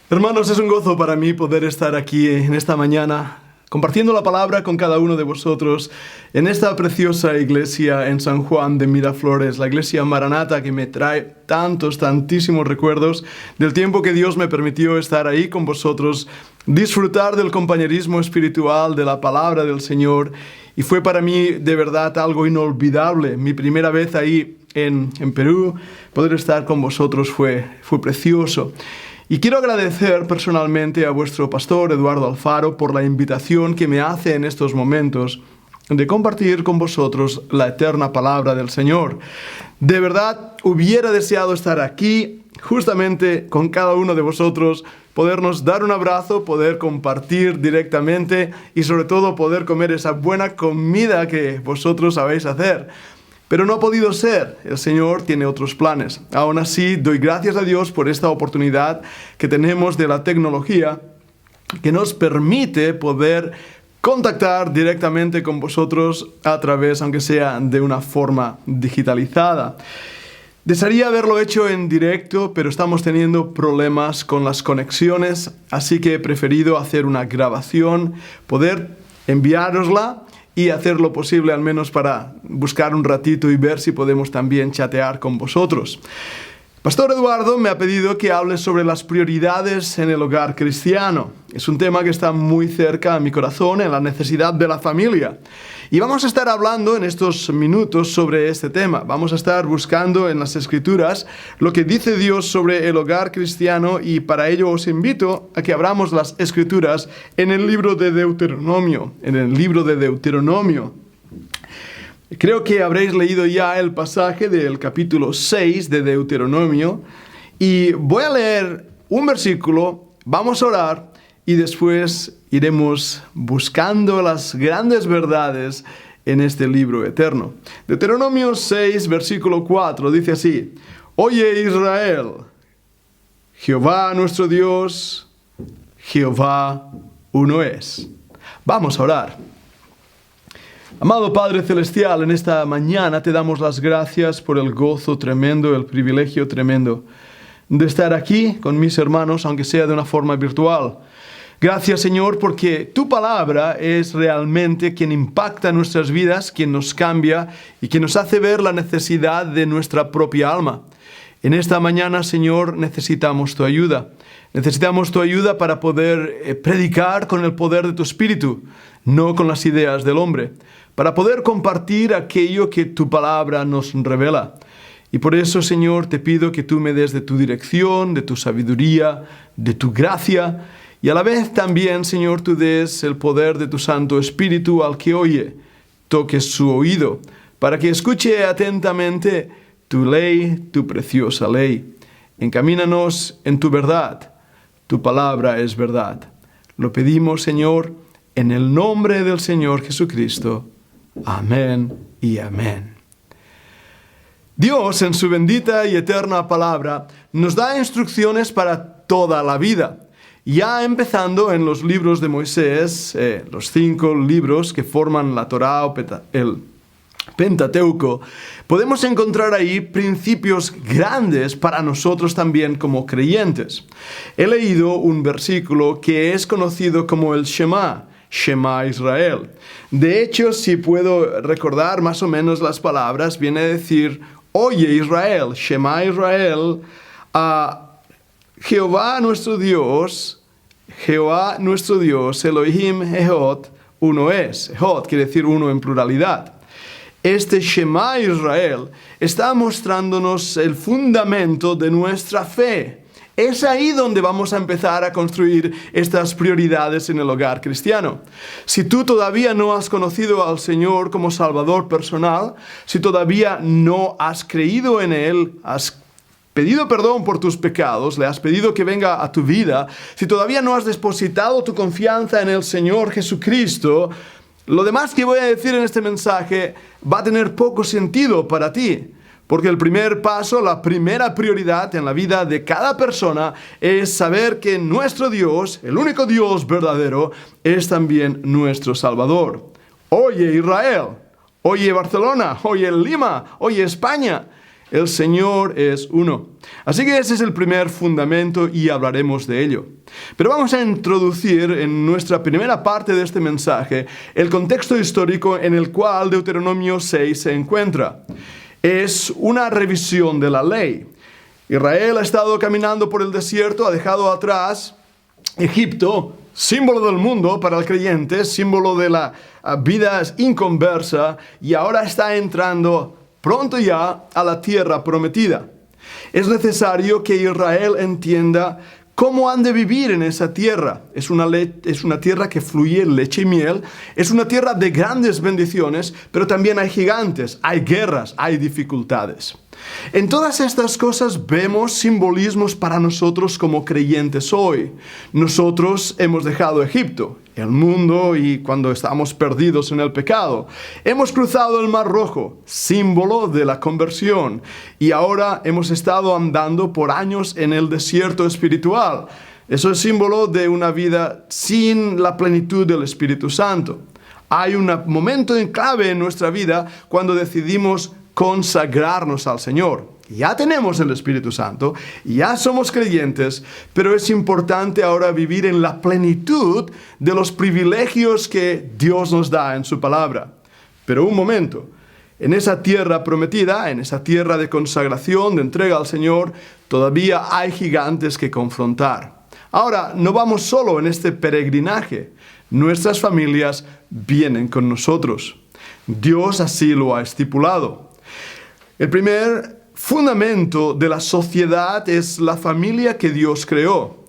Hermanos, es un gozo para mí poder estar aquí en esta mañana compartiendo la palabra con cada uno de vosotros en esta preciosa iglesia en San Juan de Miraflores, la iglesia Maranata, que me trae tantísimos recuerdos del tiempo que Dios me permitió estar ahí con vosotros, disfrutar del compañerismo espiritual, de la palabra del Señor, y fue para mí de verdad algo inolvidable. Mi primera vez ahí en Perú, poder estar con vosotros fue precioso. Y quiero agradecer personalmente a vuestro pastor Eduardo Alfaro por la invitación que me hace en estos momentos de compartir con vosotros la eterna palabra del Señor. De verdad, hubiera deseado estar aquí justamente con cada uno de vosotros, podernos dar un abrazo, poder compartir directamente y sobre todo poder comer esa buena comida que vosotros sabéis hacer. Pero no ha podido ser, el Señor tiene otros planes. Aún así, doy gracias a Dios por esta oportunidad que tenemos de la tecnología que nos permite poder contactar directamente con vosotros a través, aunque sea de una forma digitalizada. Desearía haberlo hecho en directo, pero estamos teniendo problemas con las conexiones, así que he preferido hacer una grabación, poder enviárosla y hacer lo posible al menos para buscar un ratito y ver si podemos también chatear con vosotros. Pastor Eduardo me ha pedido que hable sobre las prioridades en el hogar cristiano. Es un tema que está muy cerca a mi corazón, en la necesidad de la familia. Y vamos a estar hablando en estos minutos sobre este tema. Vamos a estar buscando en las Escrituras lo que dice Dios sobre el hogar cristiano, y para ello os invito a que abramos las Escrituras en el libro de Deuteronomio. Creo que habréis leído ya el pasaje del capítulo 6 de Deuteronomio, y voy a leer un versículo, vamos a orar y después iremos buscando las grandes verdades en este libro eterno. Deuteronomio 6, versículo 4, dice así: Oye Israel, Jehová nuestro Dios, Jehová uno es. Vamos a orar. Amado Padre Celestial, en esta mañana te damos las gracias por el gozo tremendo, el privilegio tremendo de estar aquí con mis hermanos, aunque sea de una forma virtual. Gracias, Señor, porque tu palabra es realmente quien impacta nuestras vidas, quien nos cambia y quien nos hace ver la necesidad de nuestra propia alma. En esta mañana, Señor, necesitamos tu ayuda. Necesitamos tu ayuda para poder predicar con el poder de tu Espíritu, no con las ideas del hombre, para poder compartir aquello que tu palabra nos revela. Y por eso, Señor, te pido que tú me des de tu dirección, de tu sabiduría, de tu gracia, y a la vez también, Señor, tú des el poder de tu Santo Espíritu al que oye, toques su oído, para que escuche atentamente tu ley, tu preciosa ley. Encamínanos en tu verdad. Tu palabra es verdad. Lo pedimos, Señor, en el nombre del Señor Jesucristo. Amén y amén. Dios, en su bendita y eterna palabra, nos da instrucciones para toda la vida. Ya empezando en los libros de Moisés, los 5 libros que forman la Torá o el Pentateuco, podemos encontrar ahí principios grandes para nosotros también como creyentes. He leído un versículo que es conocido como el Shema Israel. De hecho, si puedo recordar más o menos las palabras, viene a decir: Oye Israel, Shema Israel, a Jehová nuestro Dios, Elohim Echad, uno es. Echad quiere decir uno en pluralidad. Este Shema Israel está mostrándonos el fundamento de nuestra fe. Es ahí donde vamos a empezar a construir estas prioridades en el hogar cristiano. Si tú todavía no has conocido al Señor como Salvador personal, si todavía no has creído en Él, has pedido perdón por tus pecados, le has pedido que venga a tu vida, si todavía no has depositado tu confianza en el Señor Jesucristo, lo demás que voy a decir en este mensaje va a tener poco sentido para ti. Porque el primer paso, la primera prioridad en la vida de cada persona es saber que nuestro Dios, el único Dios verdadero, es también nuestro Salvador. Oye Israel, oye Barcelona, oye Lima, oye España. El Señor es uno. Así que ese es el primer fundamento y hablaremos de ello. Pero vamos a introducir en nuestra primera parte de este mensaje el contexto histórico en el cual Deuteronomio 6 se encuentra. Es una revisión de la ley. Israel ha estado caminando por el desierto, ha dejado atrás Egipto, símbolo del mundo para el creyente, símbolo de la vida inconversa, y ahora está entrando pronto ya a la tierra prometida. Es necesario que Israel entienda cómo han de vivir en esa tierra. Es una tierra que fluye leche y miel, es una tierra de grandes bendiciones, pero también hay gigantes, hay guerras, hay dificultades. En todas estas cosas vemos simbolismos para nosotros como creyentes hoy. Nosotros hemos dejado Egipto, el mundo, y cuando estábamos perdidos en el pecado. Hemos cruzado el Mar Rojo, símbolo de la conversión, y ahora hemos estado andando por años en el desierto espiritual. Eso es símbolo de una vida sin la plenitud del Espíritu Santo. Hay un momento en clave en nuestra vida cuando decidimos consagrarnos al Señor. Ya tenemos el Espíritu Santo, ya somos creyentes, pero es importante ahora vivir en la plenitud de los privilegios que Dios nos da en su palabra. Pero un momento, en esa tierra prometida, en esa tierra de consagración, de entrega al Señor, todavía hay gigantes que confrontar. Ahora, no vamos solo en este peregrinaje, nuestras familias vienen con nosotros. Dios así lo ha estipulado. El primer fundamento de la sociedad es la familia que Dios creó.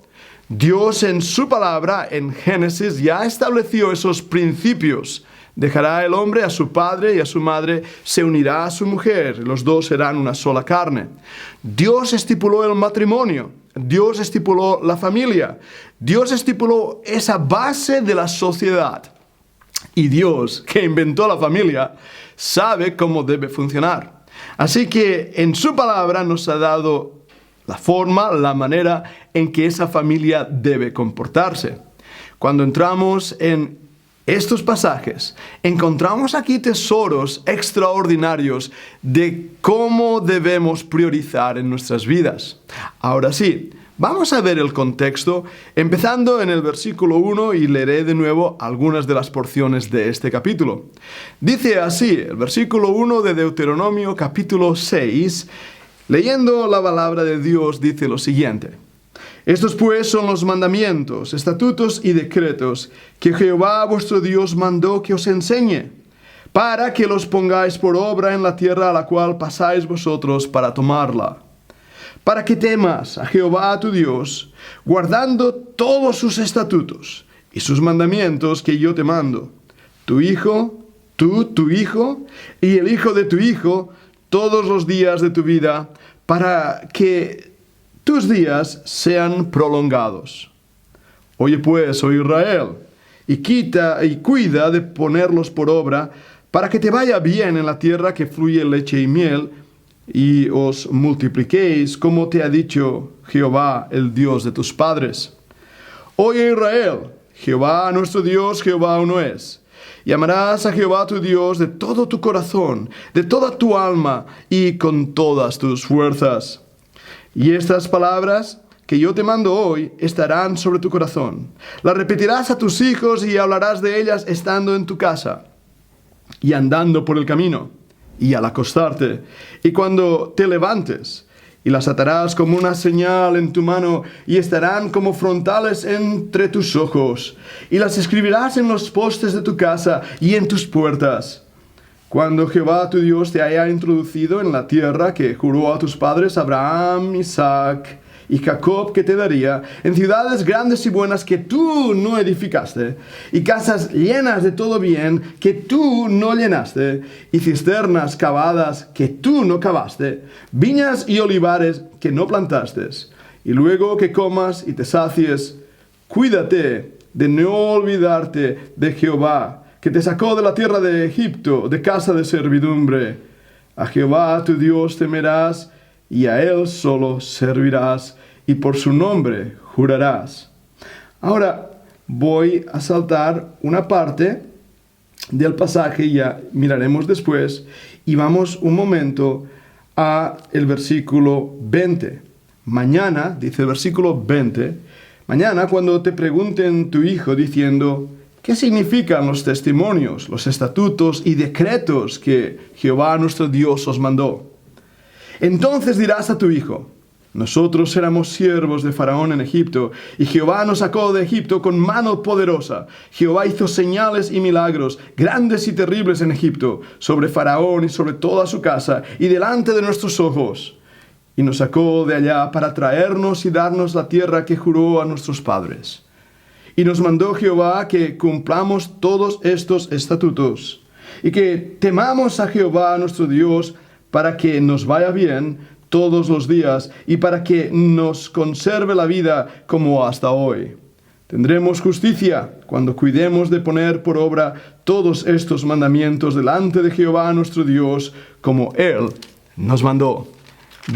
Dios en su palabra, en Génesis, ya estableció esos principios. Dejará el hombre a su padre y a su madre, se unirá a su mujer, los dos serán una sola carne. Dios estipuló el matrimonio, Dios estipuló la familia, Dios estipuló esa base de la sociedad. Y Dios, que inventó la familia, sabe cómo debe funcionar. Así que en su palabra nos ha dado la forma, la manera en que esa familia debe comportarse. Cuando entramos en estos pasajes, encontramos aquí tesoros extraordinarios de cómo debemos priorizar en nuestras vidas. Ahora sí, vamos a ver el contexto, empezando en el versículo 1 y leeré de nuevo algunas de las porciones de este capítulo. Dice así, el versículo 1 de Deuteronomio capítulo 6, leyendo la palabra de Dios, dice lo siguiente. Estos pues son los mandamientos, estatutos y decretos que Jehová vuestro Dios mandó que os enseñe, para que los pongáis por obra en la tierra a la cual pasáis vosotros para tomarla. Para que temas a Jehová tu Dios, guardando todos sus estatutos y sus mandamientos que yo te mando, tu hijo, tu hijo y el hijo de tu hijo, todos los días de tu vida, para que tus días sean prolongados. Oye pues, oh Israel, y cuida de ponerlos por obra, para que te vaya bien en la tierra que fluye leche y miel, y os multipliquéis, como te ha dicho Jehová, el Dios de tus padres. Oye Israel, Jehová nuestro Dios, Jehová uno es. Y amarás a Jehová tu Dios de todo tu corazón, de toda tu alma y con todas tus fuerzas. Y estas palabras que yo te mando hoy estarán sobre tu corazón. Las repetirás a tus hijos y hablarás de ellas estando en tu casa y andando por el camino y al acostarte y cuando te levantes. Y las atarás como una señal en tu mano y estarán como frontales entre tus ojos. Y las escribirás en los postes de tu casa y en tus puertas. Cuando Jehová tu Dios te haya introducido en la tierra que juró a tus padres Abraham, Isaac y Jacob que te daría, en ciudades grandes y buenas que tú no edificaste, y casas llenas de todo bien que tú no llenaste, y cisternas cavadas que tú no cavaste, viñas y olivares que no plantaste, y luego que comas y te sacies, cuídate de no olvidarte de Jehová, que te sacó de la tierra de Egipto, de casa de servidumbre. A Jehová tu Dios temerás, y a Él solo servirás, y por su nombre jurarás. Ahora voy a saltar una parte del pasaje, ya miraremos después, y vamos un momento a el versículo 20. Mañana, dice el versículo 20, mañana cuando te pregunten tu hijo diciendo, ¿qué significan los testimonios, los estatutos y decretos que Jehová nuestro Dios os mandó? Entonces dirás a tu hijo, nosotros éramos siervos de Faraón en Egipto, y Jehová nos sacó de Egipto con mano poderosa. Jehová hizo señales y milagros, grandes y terribles en Egipto, sobre Faraón y sobre toda su casa, y delante de nuestros ojos. Y nos sacó de allá para traernos y darnos la tierra que juró a nuestros padres. Y nos mandó Jehová que cumplamos todos estos estatutos, y que temamos a Jehová nuestro Dios, para que nos vaya bien todos los días y para que nos conserve la vida como hasta hoy. Tendremos justicia cuando cuidemos de poner por obra todos estos mandamientos delante de Jehová nuestro Dios, como Él nos mandó.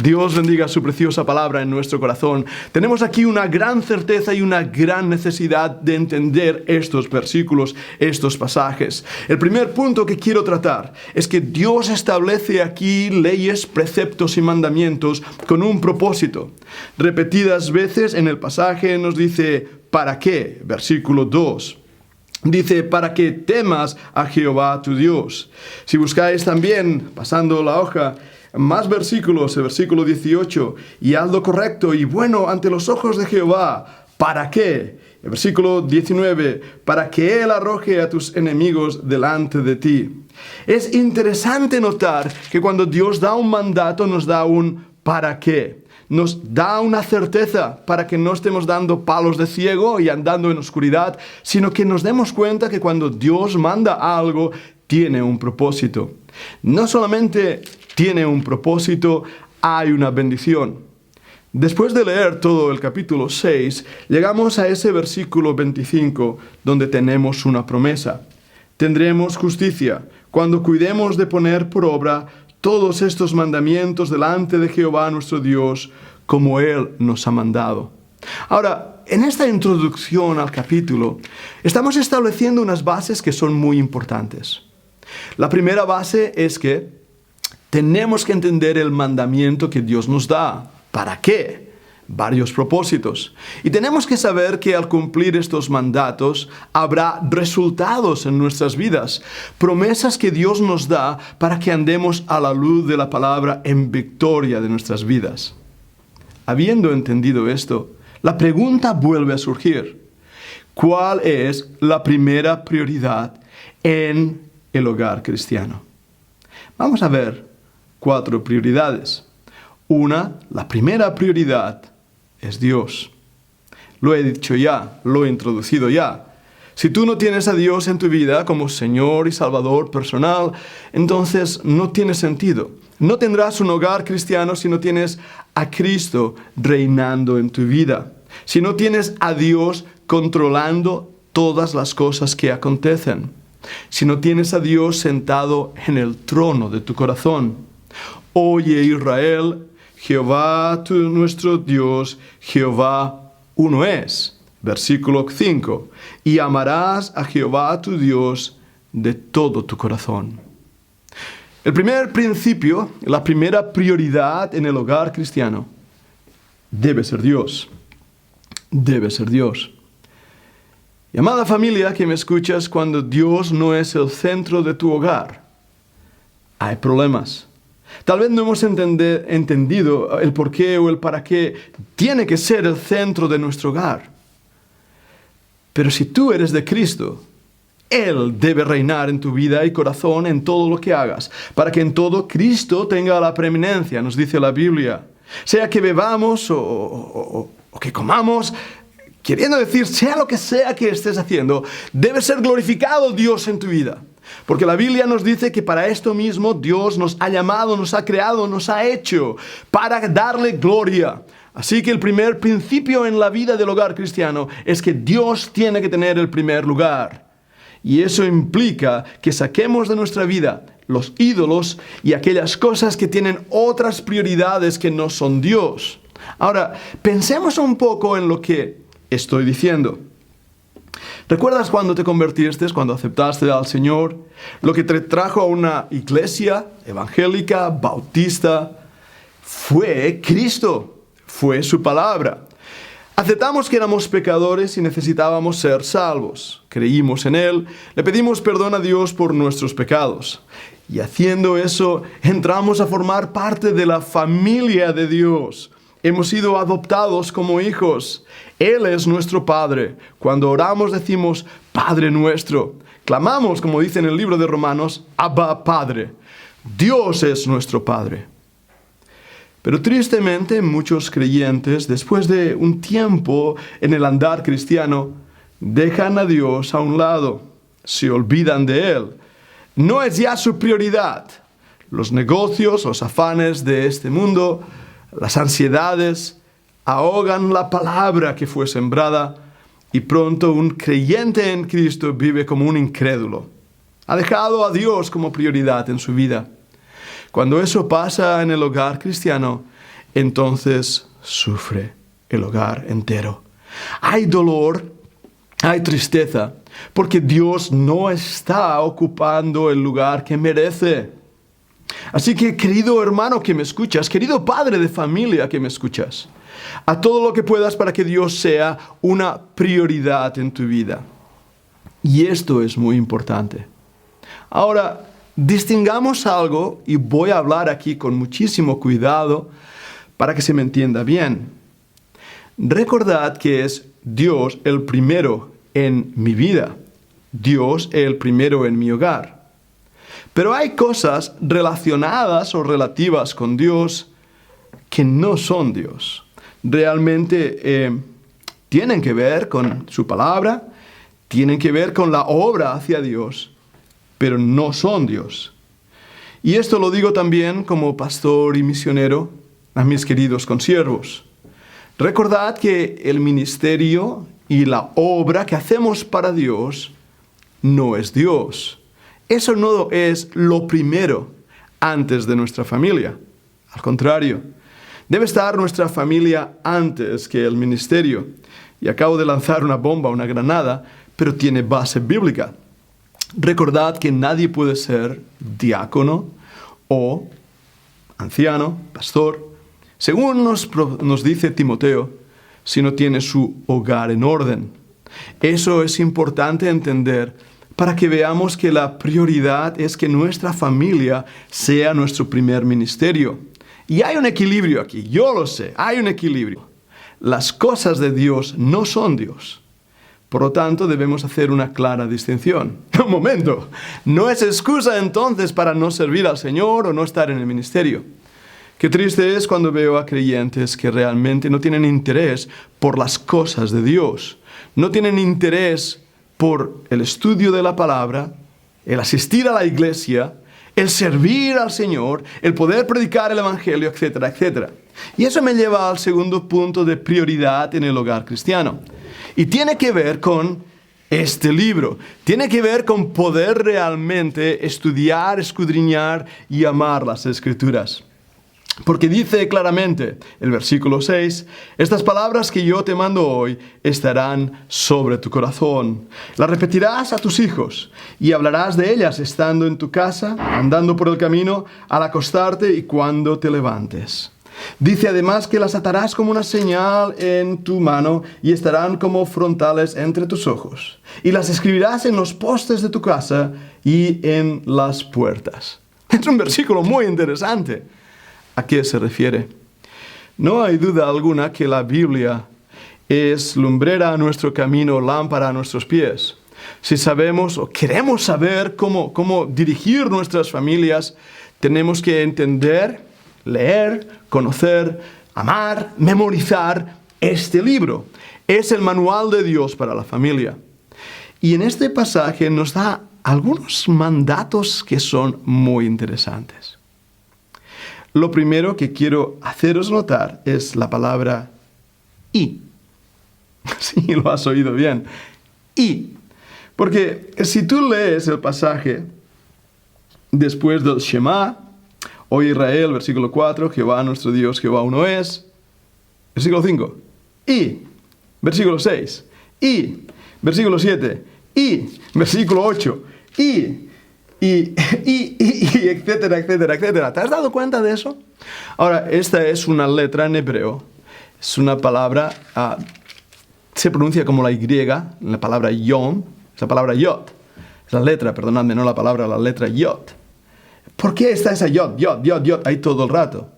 Dios bendiga su preciosa palabra en nuestro corazón. Tenemos aquí una gran certeza y una gran necesidad de entender estos versículos, estos pasajes. El primer punto que quiero tratar es que Dios establece aquí leyes, preceptos y mandamientos con un propósito. Repetidas veces en el pasaje nos dice, ¿para qué? Versículo 2. Dice, para que temas a Jehová tu Dios. Si buscáis también, pasando la hoja, más versículos, el versículo 18, y haz lo correcto y bueno ante los ojos de Jehová. ¿Para qué? El versículo 19, para que Él arroje a tus enemigos delante de ti. Es interesante notar que cuando Dios da un mandato, nos da un ¿para qué? Nos da una certeza para que no estemos dando palos de ciego y andando en oscuridad, sino que nos demos cuenta que cuando Dios manda algo, tiene un propósito. No solamente tiene un propósito, hay una bendición. Después de leer todo el capítulo 6, llegamos a ese versículo 25, donde tenemos una promesa. Tendremos justicia cuando cuidemos de poner por obra todos estos mandamientos delante de Jehová nuestro Dios, como Él nos ha mandado. Ahora, en esta introducción al capítulo, estamos estableciendo unas bases que son muy importantes. La primera base es que tenemos que entender el mandamiento que Dios nos da. ¿Para qué? Varios propósitos. Y tenemos que saber que al cumplir estos mandatos habrá resultados en nuestras vidas. Promesas que Dios nos da para que andemos a la luz de la palabra en victoria de nuestras vidas. Habiendo entendido esto, la pregunta vuelve a surgir. ¿Cuál es la primera prioridad en el hogar cristiano? Vamos a ver 4 prioridades. La primera prioridad es Dios. Lo he dicho ya, lo he introducido ya. Si tú no tienes a Dios en tu vida como Señor y Salvador personal, entonces no tiene sentido. No tendrás un hogar cristiano si no tienes a Cristo reinando en tu vida. Si no tienes a Dios controlando todas las cosas que acontecen. Si no tienes a Dios sentado en el trono de tu corazón. Oye Israel, Jehová nuestro Dios, Jehová uno es. Versículo 5. Y amarás a Jehová tu Dios de todo tu corazón. El primer principio, la primera prioridad en el hogar cristiano, debe ser Dios. Debe ser Dios. Y amada familia que me escuchas, cuando Dios no es el centro de tu hogar, hay problemas. Tal vez no hemos entendido el por qué o el para qué tiene que ser el centro de nuestro hogar. Pero si tú eres de Cristo, Él debe reinar en tu vida y corazón en todo lo que hagas, para que en todo Cristo tenga la preeminencia, nos dice la Biblia. Sea que bebamos o que comamos, queriendo decir, sea lo que sea que estés haciendo, debe ser glorificado Dios en tu vida. Porque la Biblia nos dice que para esto mismo Dios nos ha llamado, nos ha creado, nos ha hecho para darle gloria. Así que el primer principio en la vida del hogar cristiano es que Dios tiene que tener el primer lugar. Y eso implica que saquemos de nuestra vida los ídolos y aquellas cosas que tienen otras prioridades que no son Dios. Ahora, pensemos un poco en lo que estoy diciendo. ¿Recuerdas cuando te convertiste, cuando aceptaste al Señor? Lo que te trajo a una iglesia evangélica, bautista, fue Cristo, fue su palabra. Aceptamos que éramos pecadores y necesitábamos ser salvos. Creímos en Él, le pedimos perdón a Dios por nuestros pecados. Y haciendo eso, entramos a formar parte de la familia de Dios. Hemos sido adoptados como hijos. Él es nuestro Padre. Cuando oramos decimos, Padre nuestro. Clamamos, como dice en el libro de Romanos, Abba, Padre. Dios es nuestro Padre. Pero tristemente muchos creyentes, después de un tiempo en el andar cristiano, dejan a Dios a un lado, se olvidan de Él. No es ya su prioridad. Los negocios, los afanes de este mundo, las ansiedades, ahogan la palabra que fue sembrada y pronto un creyente en Cristo vive como un incrédulo. Ha dejado a Dios como prioridad en su vida. Cuando eso pasa en el hogar cristiano, entonces sufre el hogar entero. Hay dolor, hay tristeza, porque Dios no está ocupando el lugar que merece. Así que, querido hermano que me escuchas, querido padre de familia que me escuchas, haz todo lo que puedas para que Dios sea una prioridad en tu vida. Y esto es muy importante. Ahora, distingamos algo, y voy a hablar aquí con muchísimo cuidado para que se me entienda bien. Recordad que es Dios el primero en mi vida, Dios el primero en mi hogar. Pero hay cosas relacionadas o relativas con Dios que no son Dios. Realmente tienen que ver con su palabra, tienen que ver con la obra hacia Dios, pero no son Dios. Y esto lo digo también como pastor y misionero a mis queridos consiervos. Recordad que el ministerio y la obra que hacemos para Dios no es Dios. Eso no es lo primero antes de nuestra familia. Al contrario, debe estar nuestra familia antes que el ministerio. Y acabo de lanzar una bomba, una granada, pero tiene base bíblica. Recordad que nadie puede ser diácono o anciano, pastor, según nos dice Timoteo, si no tiene su hogar en orden. Eso es importante entender para que veamos que la prioridad es que nuestra familia sea nuestro primer ministerio. Y hay un equilibrio aquí, yo lo sé, hay un equilibrio. Las cosas de Dios no son Dios. Por lo tanto, debemos hacer una clara distinción. Un momento, no es excusa entonces para no servir al Señor o no estar en el ministerio. Qué triste es cuando veo a creyentes que realmente no tienen interés por las cosas de Dios. No tienen interés por el estudio de la palabra, el asistir a la iglesia, el servir al Señor, el poder predicar el Evangelio, etcétera, etcétera. Y eso me lleva al segundo punto de prioridad en el hogar cristiano. Y tiene que ver con este libro. Tiene que ver con poder realmente estudiar, escudriñar y amar las Escrituras. Porque dice claramente el versículo 6, estas palabras que yo te mando hoy estarán sobre tu corazón. Las repetirás a tus hijos y hablarás de ellas estando en tu casa, andando por el camino, al acostarte y cuando te levantes. Dice además que las atarás como una señal en tu mano y estarán como frontales entre tus ojos. Y las escribirás en los postes de tu casa y en las puertas. Es un versículo muy interesante. ¿A qué se refiere? No hay duda alguna que la Biblia es lumbrera a nuestro camino, lámpara a nuestros pies. Si sabemos o queremos saber cómo dirigir nuestras familias, tenemos que entender, leer, conocer, amar, memorizar este libro. Es el manual de Dios para la familia. Y en este pasaje nos da algunos mandatos que son muy interesantes. Lo primero que quiero haceros notar es la palabra y. Sí, lo has oído bien. Y. Porque si tú lees el pasaje después del Shema, oye Israel, versículo 4, Jehová nuestro Dios, Jehová uno es. Versículo 5. Y. Versículo 6. Y. Versículo 7. Y. Versículo 8. Y. y etcétera, etcétera, etcétera. ¿Te has dado cuenta de eso? Ahora, esta es una letra en hebreo. Es una palabra, se pronuncia como la Y, la palabra yom, es la palabra yod. Es la letra, perdonadme, no la palabra, la letra yod. ¿Por qué está esa yod, yod, yod, yod ahí todo el rato?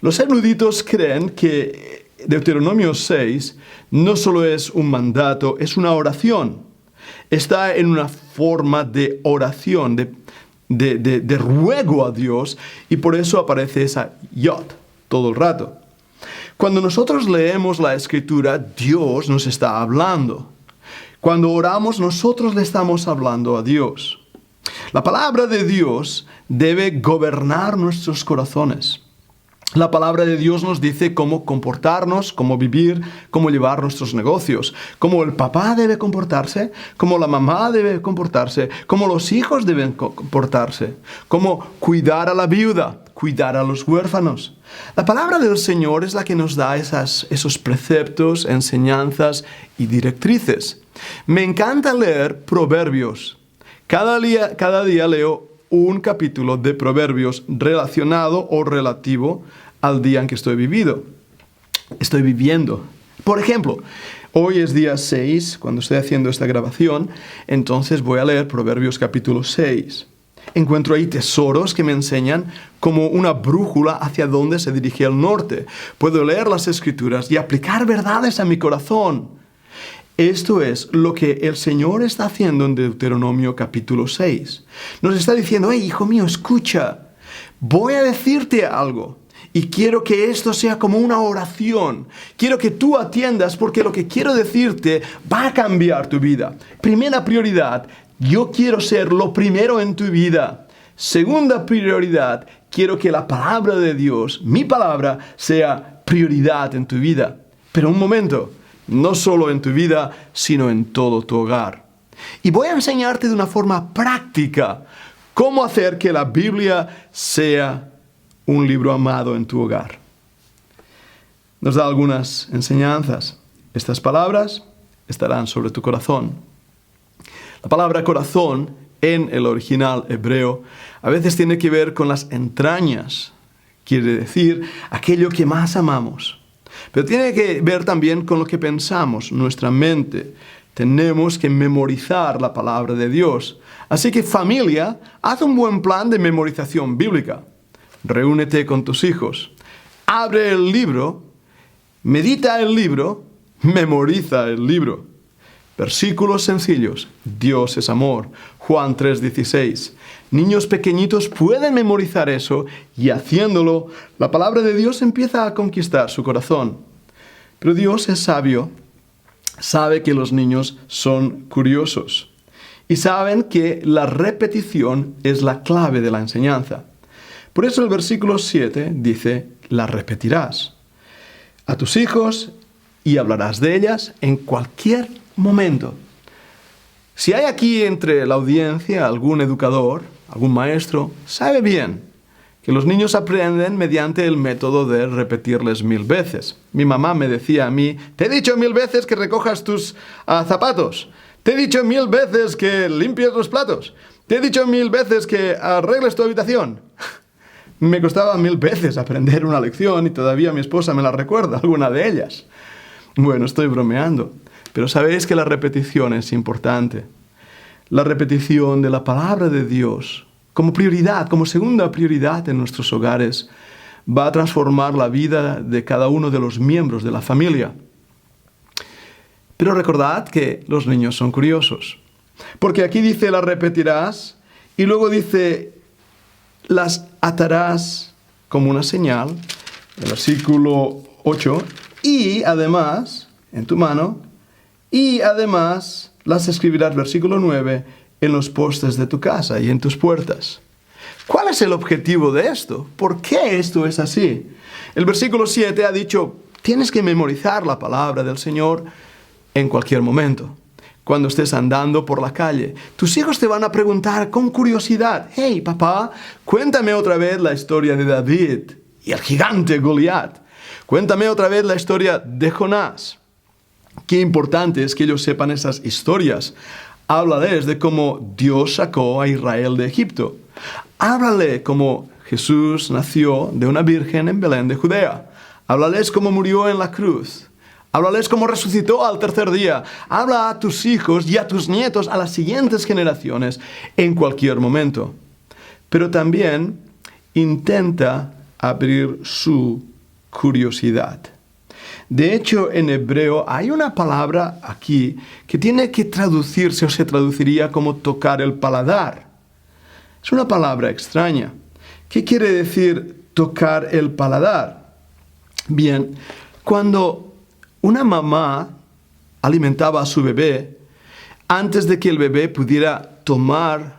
Los eruditos creen que Deuteronomio 6 no solo es un mandato, es una oración. Está en una forma de oración, de ruego a Dios, y por eso aparece esa yod todo el rato. Cuando nosotros leemos la Escritura, Dios nos está hablando. Cuando oramos, nosotros le estamos hablando a Dios. La palabra de Dios debe gobernar nuestros corazones. La palabra de Dios nos dice cómo comportarnos, cómo vivir, cómo llevar nuestros negocios, cómo el papá debe comportarse, cómo la mamá debe comportarse, cómo los hijos deben comportarse, cómo cuidar a la viuda, cuidar a los huérfanos. La palabra del Señor es la que nos da esos preceptos, enseñanzas y directrices. Me encanta leer Proverbios. Cada día leo un capítulo de Proverbios relacionado o relativo al día en que estoy viviendo. Por ejemplo, hoy es día 6, cuando estoy haciendo esta grabación, entonces voy a leer Proverbios capítulo 6. Encuentro ahí tesoros que me enseñan como una brújula hacia dónde se dirige el norte. Puedo leer las Escrituras y aplicar verdades a mi corazón. Esto es lo que el Señor está haciendo en Deuteronomio capítulo 6. Nos está diciendo, hey, hijo mío, escucha, voy a decirte algo y quiero que esto sea como una oración. Quiero que tú atiendas porque lo que quiero decirte va a cambiar tu vida. Primera prioridad, yo quiero ser lo primero en tu vida. Segunda prioridad, quiero que la palabra de Dios, mi palabra, sea prioridad en tu vida. Pero un momento, no solo en tu vida, sino en todo tu hogar. Y voy a enseñarte de una forma práctica cómo hacer que la Biblia sea un libro amado en tu hogar. Nos da algunas enseñanzas. Estas palabras estarán sobre tu corazón. La palabra corazón en el original hebreo a veces tiene que ver con las entrañas. Quiere decir aquello que más amamos. Pero tiene que ver también con lo que pensamos, nuestra mente. Tenemos que memorizar la palabra de Dios. Así que familia, haz un buen plan de memorización bíblica. Reúnete con tus hijos. Abre el libro, medita el libro, memoriza el libro. Versículos sencillos. Dios es amor. Juan 3:16. Niños pequeñitos pueden memorizar eso y haciéndolo, la palabra de Dios empieza a conquistar su corazón. Pero Dios es sabio, sabe que los niños son curiosos y saben que la repetición es la clave de la enseñanza. Por eso el versículo 7 dice, la repetirás a tus hijos y hablarás de ellas en cualquier momento. Si hay aquí entre la audiencia algún educador, algún maestro, sabe bien que los niños aprenden mediante el método de repetirles 1000 veces. Mi mamá me decía a mí, te he dicho 1000 veces que recojas tus zapatos, te he dicho 1000 veces que limpies los platos, te he dicho 1000 veces que arregles tu habitación. Me costaba 1000 veces aprender una lección y todavía mi esposa me la recuerda, alguna de ellas. Bueno, estoy bromeando, pero sabéis que la repetición es importante. La repetición de la palabra de Dios como prioridad, como segunda prioridad en nuestros hogares, va a transformar la vida de cada uno de los miembros de la familia. Pero recordad que los niños son curiosos, porque aquí dice las repetirás y luego dice las atarás como una señal, el versículo 8, y además, en tu mano, y además las escribirás, versículo 9, en los postes de tu casa y en tus puertas. ¿Cuál es el objetivo de esto? ¿Por qué esto es así? El versículo 7 ha dicho, tienes que memorizar la palabra del Señor en cualquier momento. Cuando estés andando por la calle, tus hijos te van a preguntar con curiosidad, hey papá, cuéntame otra vez la historia de David y el gigante Goliat. Cuéntame otra vez la historia de Jonás. Qué importante es que ellos sepan esas historias. Háblales de cómo Dios sacó a Israel de Egipto. Háblale cómo Jesús nació de una virgen en Belén de Judea. Háblales cómo murió en la cruz. Háblales cómo resucitó al tercer día. Habla a tus hijos y a tus nietos, a las siguientes generaciones, en cualquier momento. Pero también intenta abrir su curiosidad. De hecho, en hebreo hay una palabra aquí que tiene que traducirse o se traduciría como tocar el paladar. Es una palabra extraña. ¿Qué quiere decir tocar el paladar? Bien, cuando una mamá alimentaba a su bebé, antes de que el bebé pudiera tomar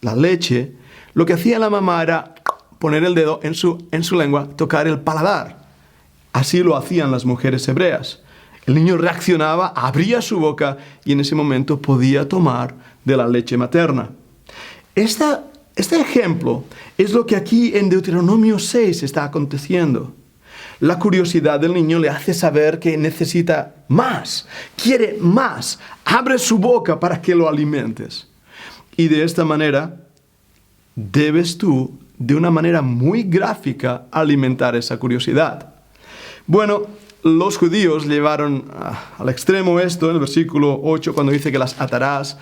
la leche, lo que hacía la mamá era poner el dedo en su lengua, tocar el paladar. Así lo hacían las mujeres hebreas. El niño reaccionaba, abría su boca y en ese momento podía tomar de la leche materna. Este ejemplo es lo que aquí en Deuteronomio 6 está aconteciendo. La curiosidad del niño le hace saber que necesita más, quiere más. Abre su boca para que lo alimentes. Y de esta manera, debes tú, de una manera muy gráfica, alimentar esa curiosidad. Bueno, los judíos llevaron al extremo esto en el versículo 8, cuando dice que las atarás,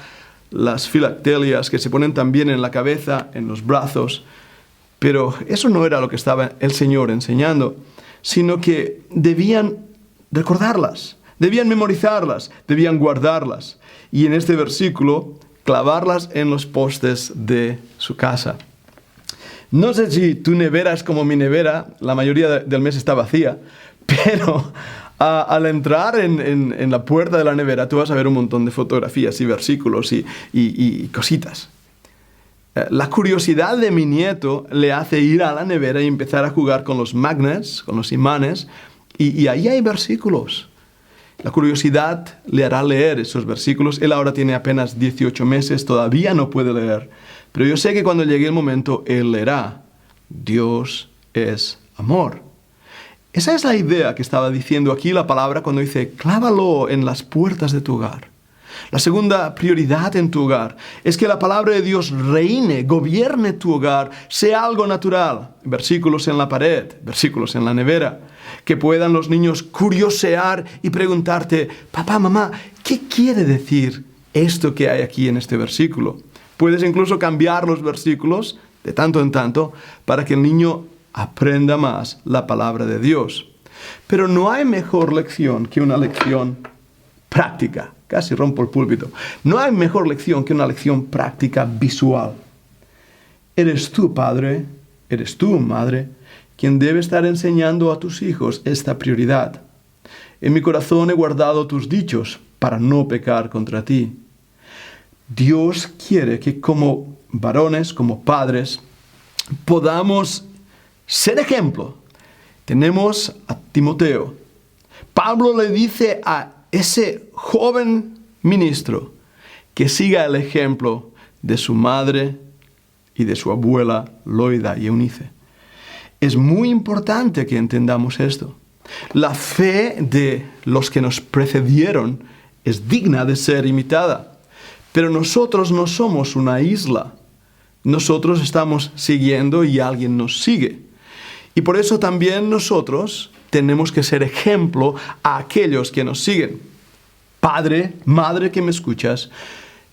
las filactelias que se ponen también en la cabeza, en los brazos. Pero eso no era lo que estaba el Señor enseñando, sino que debían recordarlas, debían memorizarlas, debían guardarlas. Y en este versículo, clavarlas en los postes de su casa. No sé si tu nevera es como mi nevera, la mayoría del mes está vacía, pero al entrar en la puerta de la nevera tú vas a ver un montón de fotografías y versículos y cositas. La curiosidad de mi nieto le hace ir a la nevera y empezar a jugar con los magnets, con los imanes, y ahí hay versículos. La curiosidad le hará leer esos versículos. Él ahora tiene apenas 18 meses, todavía no puede leer. Pero yo sé que cuando llegue el momento, él leerá. Dios es amor. Esa es la idea que estaba diciendo aquí la palabra cuando dice, clávalo en las puertas de tu hogar. La segunda prioridad en tu hogar es que la palabra de Dios reine, gobierne tu hogar, sea algo natural. Versículos en la pared, versículos en la nevera. Que puedan los niños curiosear y preguntarte, papá, mamá, ¿qué quiere decir esto que hay aquí en este versículo? Puedes incluso cambiar los versículos de tanto en tanto para que el niño aprenda más la palabra de Dios. Pero no hay mejor lección que una lección práctica. Casi rompo el púlpito. No hay mejor lección que una lección práctica visual. Eres tú, padre, eres tú, madre, quien debe estar enseñando a tus hijos esta prioridad. En mi corazón he guardado tus dichos para no pecar contra ti. Dios quiere que como varones, como padres, podamos ser ejemplo. Tenemos a Timoteo. Pablo le dice a ese joven ministro que siga el ejemplo de su madre y de su abuela Loida y Eunice. Es muy importante que entendamos esto. La fe de los que nos precedieron es digna de ser imitada. Pero nosotros no somos una isla. Nosotros estamos siguiendo y alguien nos sigue. Y por eso también nosotros tenemos que ser ejemplo a aquellos que nos siguen. Padre, madre que me escuchas,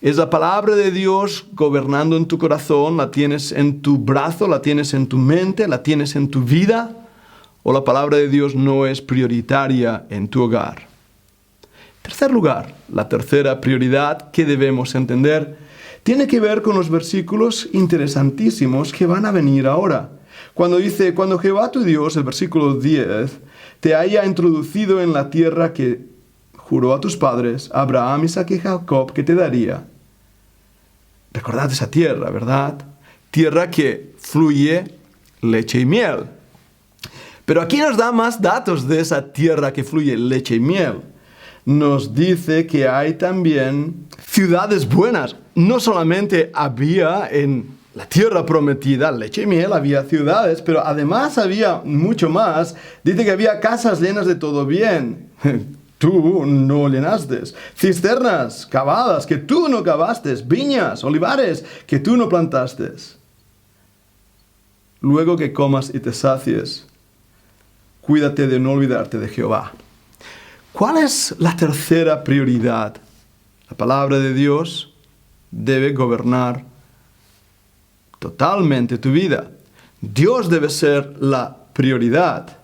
es la palabra de Dios gobernando en tu corazón, la tienes en tu brazo, la tienes en tu mente, la tienes en tu vida, o la palabra de Dios no es prioritaria en tu hogar. Tercer lugar, la tercera prioridad que debemos entender tiene que ver con los versículos interesantísimos que van a venir ahora. Cuando dice, cuando Jehová tu Dios, el versículo 10, te haya introducido en la tierra que juró a tus padres, Abraham, Isaac y Jacob, que te daría. Recordad esa tierra, ¿verdad? Tierra que fluye leche y miel. Pero aquí nos da más datos de esa tierra que fluye leche y miel. Nos dice que hay también ciudades buenas. No solamente había en la tierra prometida, leche y miel, había ciudades, pero además había mucho más. Dice que había casas llenas de todo bien. tú no llenaste, cisternas cavadas que tú no cavaste, viñas, olivares que tú no plantaste. Luego que comas y te sacies, cuídate de no olvidarte de Jehová. ¿Cuál es la tercera prioridad? La palabra de Dios debe gobernar totalmente tu vida. Dios debe ser la prioridad.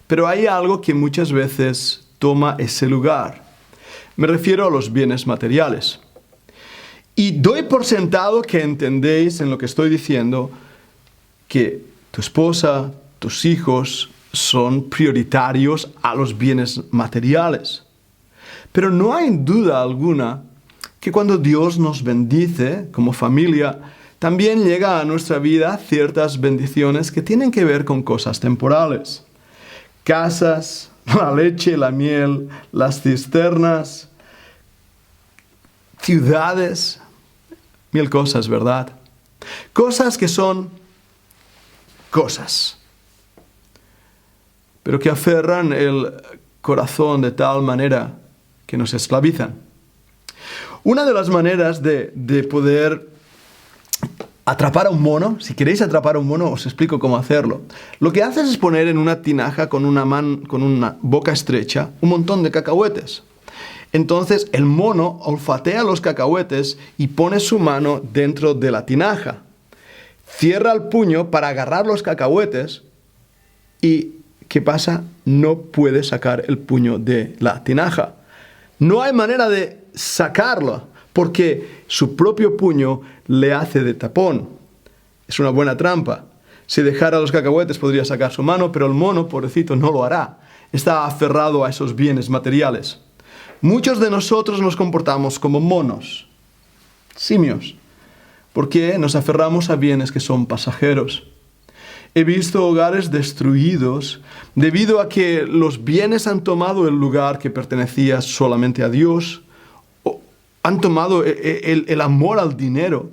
Pero hay algo que muchas veces toma ese lugar. Me refiero a los bienes materiales. Y doy por sentado que entendéis en lo que estoy diciendo que tu esposa, tus hijos son prioritarios a los bienes materiales. Pero no hay duda alguna que cuando Dios nos bendice como familia, también llega a nuestra vida ciertas bendiciones que tienen que ver con cosas temporales. Casas, la leche, la miel, las cisternas, ciudades, mil cosas, ¿verdad? Cosas que son cosas, pero que aferran el corazón de tal manera que nos esclavizan. Una de las maneras de poder atrapar a un mono, si queréis atrapar a un mono, os explico cómo hacerlo. Lo que haces es poner en una tinaja con una boca estrecha un montón de cacahuetes. Entonces el mono olfatea los cacahuetes y pone su mano dentro de la tinaja. Cierra el puño para agarrar los cacahuetes y ¿qué pasa? No puede sacar el puño de la tinaja. No hay manera de sacarlo porque su propio puño le hace de tapón. Es una buena trampa. Si dejara los cacahuetes podría sacar su mano, pero el mono, pobrecito, no lo hará. Está aferrado a esos bienes materiales. Muchos de nosotros nos comportamos como monos, simios, porque nos aferramos a bienes que son pasajeros. He visto hogares destruidos debido a que los bienes han tomado el lugar que pertenecía solamente a Dios, o han tomado el amor al dinero,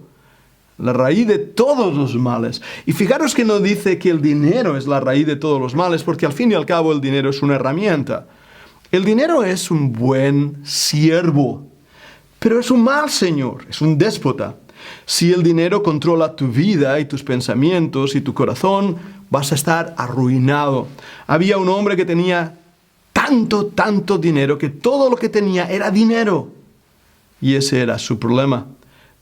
la raíz de todos los males. Y fijaros que no dice que el dinero es la raíz de todos los males, porque al fin y al cabo el dinero es una herramienta. El dinero es un buen siervo, pero es un mal señor, es un déspota. Si el dinero controla tu vida y tus pensamientos y tu corazón, vas a estar arruinado. Había un hombre que tenía tanto dinero que todo lo que tenía era dinero. Y ese era su problema.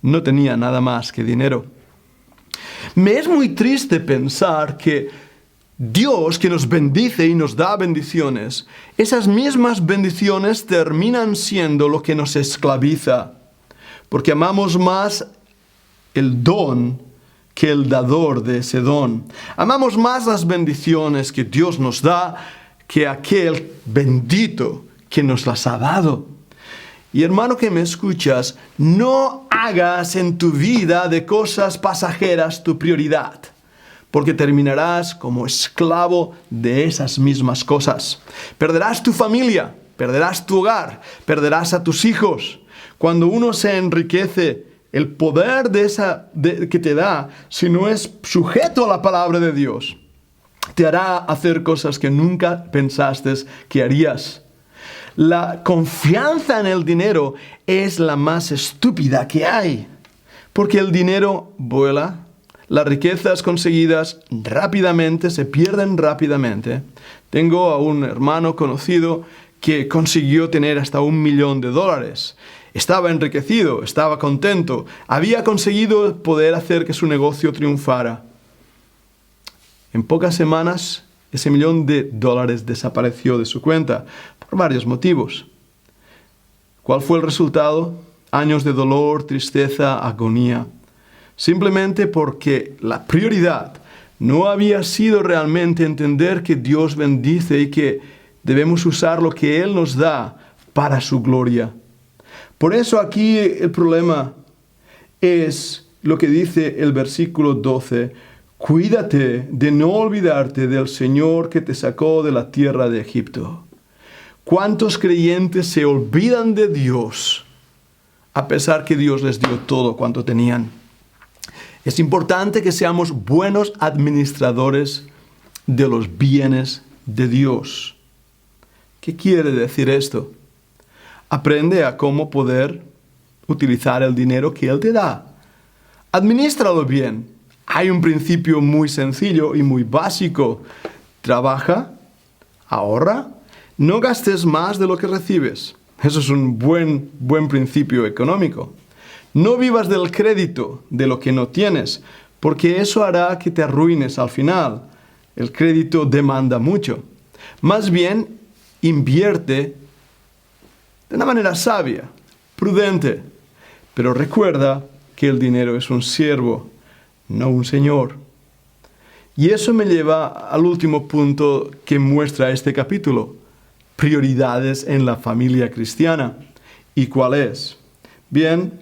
No tenía nada más que dinero. Me es muy triste pensar que Dios, que nos bendice y nos da bendiciones, esas mismas bendiciones terminan siendo lo que nos esclaviza. Porque amamos más el don que el dador de ese don. Amamos más las bendiciones que Dios nos da que aquel bendito que nos las ha dado. Y hermano que me escuchas, no hagas en tu vida de cosas pasajeras tu prioridad, porque terminarás como esclavo de esas mismas cosas. Perderás tu familia, perderás tu hogar, perderás a tus hijos. Cuando uno se enriquece, el poder que te da, si no es sujeto a la palabra de Dios, te hará hacer cosas que nunca pensaste que harías. La confianza en el dinero es la más estúpida que hay, porque el dinero vuela, las riquezas conseguidas rápidamente se pierden rápidamente. Tengo a un hermano conocido que consiguió tener hasta $1.000.000. Estaba enriquecido, estaba contento, había conseguido poder hacer que su negocio triunfara. En pocas semanas, ese $1.000.000 desapareció de su cuenta por varios motivos. ¿Cuál fue el resultado? Años de dolor, tristeza, agonía. Simplemente porque la prioridad no había sido realmente entender que Dios bendice y que debemos usar lo que Él nos da para su gloria. Por eso aquí el problema es lo que dice el versículo 12. Cuídate de no olvidarte del Señor que te sacó de la tierra de Egipto. ¿Cuántos creyentes se olvidan de Dios a pesar que Dios les dio todo cuanto tenían? Es importante que seamos buenos administradores de los bienes de Dios. ¿Qué quiere decir esto? Aprende a cómo poder utilizar el dinero que Él te da. Adminístralo bien. Hay un principio muy sencillo y muy básico. Trabaja, ahorra, no gastes más de lo que recibes. Eso es un buen principio económico. No vivas del crédito, de lo que no tienes, porque eso hará que te arruines al final. El crédito demanda mucho. Más bien, invierte de una manera sabia, prudente. Pero recuerda que el dinero es un siervo, no un señor. Y eso me lleva al último punto que muestra este capítulo. Prioridades en la familia cristiana. ¿Y cuál es? Bien,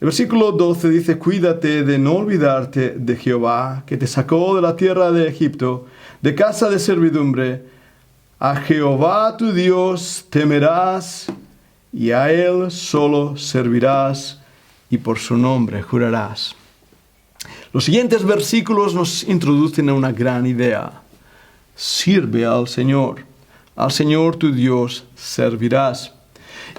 el versículo 12 dice, cuídate de no olvidarte de Jehová, que te sacó de la tierra de Egipto, de casa de servidumbre. A Jehová tu Dios temerás, y a Él solo servirás, y por su nombre jurarás. Los siguientes versículos nos introducen a una gran idea. Sirve al Señor tu Dios servirás.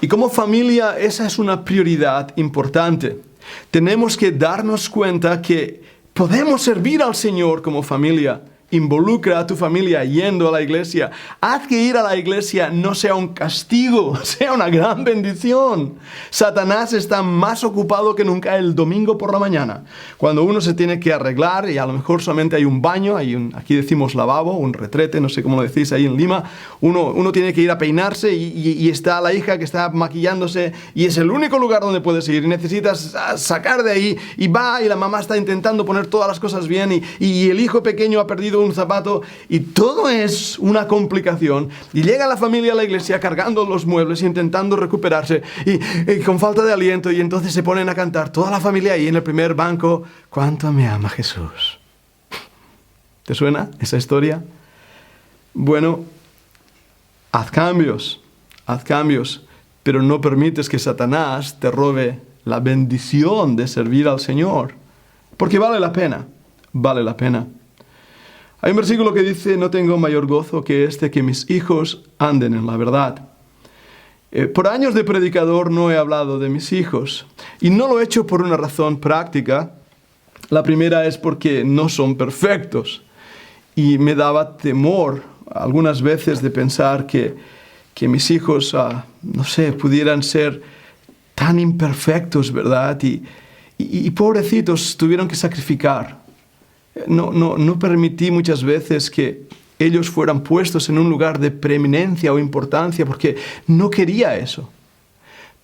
Y como familia, esa es una prioridad importante. Tenemos que darnos cuenta que podemos servir al Señor como familia. Involucra a tu familia yendo a la iglesia. Haz que ir a la iglesia no sea un castigo, sea una gran bendición. Satanás está más ocupado que nunca el domingo por la mañana, cuando uno se tiene que arreglar y a lo mejor solamente hay un baño, aquí decimos lavabo, un retrete, no sé cómo lo decís ahí en Lima. Uno tiene que ir a peinarse y está la hija que está maquillándose y es el único lugar donde puedes ir y necesitas sacar de ahí y la mamá está intentando poner todas las cosas bien y el hijo pequeño ha perdido un zapato y todo es una complicación y llega la familia a la iglesia cargando los muebles intentando recuperarse y con falta de aliento y entonces se ponen a cantar toda la familia ahí en el primer banco, ¿cuánto me ama Jesús? ¿Te suena esa historia? Bueno, haz cambios, pero no permites que Satanás te robe la bendición de servir al Señor, porque vale la pena. Hay un versículo que dice, no tengo mayor gozo que que mis hijos anden en la verdad. Por años de predicador no he hablado de mis hijos y no lo he hecho por una razón práctica. La primera es porque no son perfectos y me daba temor algunas veces de pensar que mis hijos, pudieran ser tan imperfectos, ¿verdad? Y pobrecitos tuvieron que sacrificar. No permití muchas veces que ellos fueran puestos en un lugar de preeminencia o importancia porque no quería eso.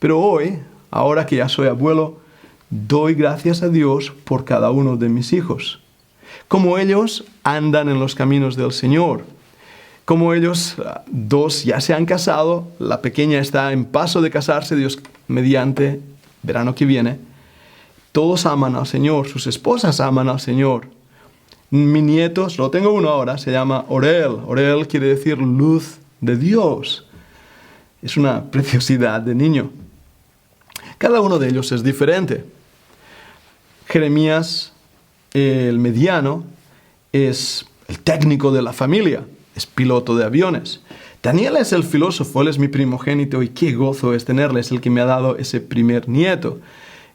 Pero hoy, ahora que ya soy abuelo, doy gracias a Dios por cada uno de mis hijos. Como ellos andan en los caminos del Señor. Como ellos, 2 ya se han casado, la pequeña está en paso de casarse, Dios mediante, verano que viene. Todos aman al Señor, sus esposas aman al Señor. Mi nieto, solo tengo uno ahora, se llama Orel. Orel quiere decir luz de Dios. Es una preciosidad de niño. Cada uno de ellos es diferente. Jeremías, el mediano, es el técnico de la familia, es piloto de aviones. Daniel es el filósofo, él es mi primogénito y qué gozo es tenerle, es el que me ha dado ese primer nieto.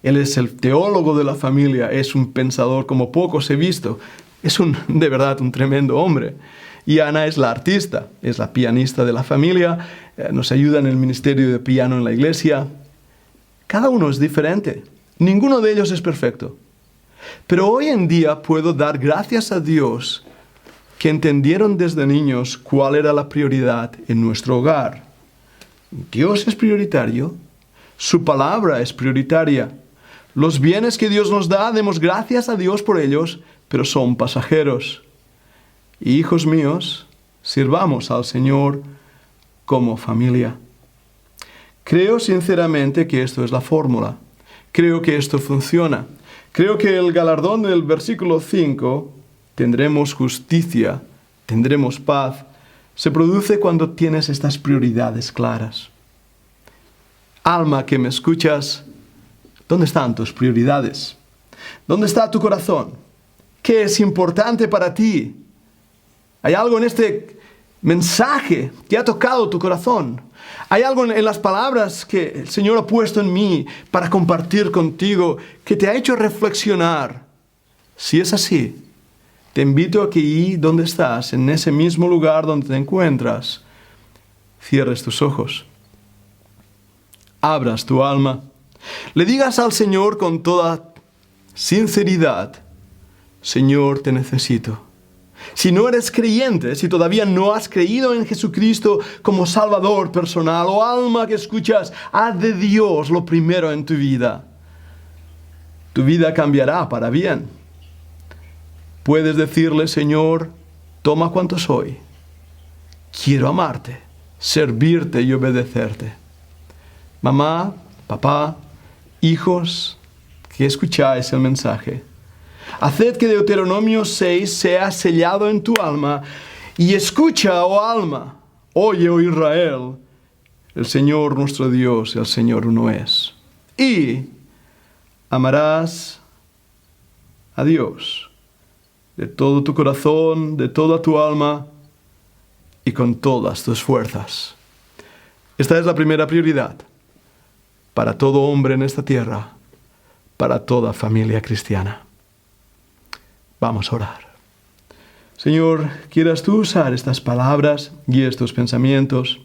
Él es el teólogo de la familia, es un pensador como pocos he visto. Es de verdad un tremendo hombre. Y Ana es la artista, es la pianista de la familia, nos ayuda en el ministerio de piano en la iglesia. Cada uno es diferente, ninguno de ellos es perfecto. Pero hoy en día puedo dar gracias a Dios que entendieron desde niños cuál era la prioridad en nuestro hogar. Dios es prioritario, su palabra es prioritaria. Los bienes que Dios nos da, demos gracias a Dios por ellos, pero son pasajeros. Y hijos míos, sirvamos al Señor como familia. Creo sinceramente que esto es la fórmula. Creo que esto funciona. Creo que el galardón del versículo 5, tendremos justicia, tendremos paz, se produce cuando tienes estas prioridades claras. Alma que me escuchas, ¿dónde están tus prioridades? ¿Dónde está tu corazón? ¿Qué es importante para ti? ¿Hay algo en este mensaje que ha tocado tu corazón. Hay algo en las palabras que el Señor ha puesto en mí para compartir contigo que te ha hecho reflexionar. Si es así, te invito a que ahí donde estás, en ese mismo lugar donde te encuentras, cierres tus ojos, abras tu alma, le digas al Señor con toda sinceridad: Señor, te necesito. Si no eres creyente, si todavía no has creído en Jesucristo como Salvador personal, o alma que escuchas, haz de Dios lo primero en tu vida. Tu vida cambiará para bien. Puedes decirle: Señor, toma cuanto soy. Quiero amarte, servirte y obedecerte. Mamá, papá, hijos que escucháis el mensaje, haced que Deuteronomio 6 sea sellado en tu alma y escucha, oh alma, oye, oh Israel, el Señor nuestro Dios, el Señor uno es. Y amarás a Dios de todo tu corazón, de toda tu alma y con todas tus fuerzas. Esta es la primera prioridad para todo hombre en esta tierra, para toda familia cristiana. Vamos a orar. Señor, quieras tú usar estas palabras y estos pensamientos.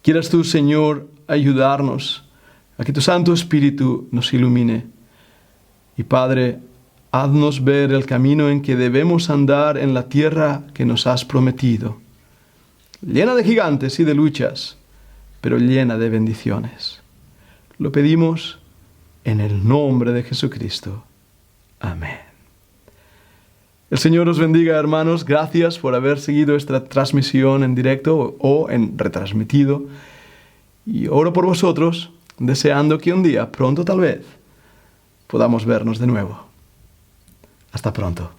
Quieras tú, Señor, ayudarnos a que tu Santo Espíritu nos ilumine. Y Padre, haznos ver el camino en que debemos andar en la tierra que nos has prometido, llena de gigantes y de luchas, pero llena de bendiciones. Lo pedimos en el nombre de Jesucristo. Amén. El Señor os bendiga, hermanos. Gracias por haber seguido esta transmisión en directo o en retransmitido. Y oro por vosotros, deseando que un día, pronto tal vez, podamos vernos de nuevo. Hasta pronto.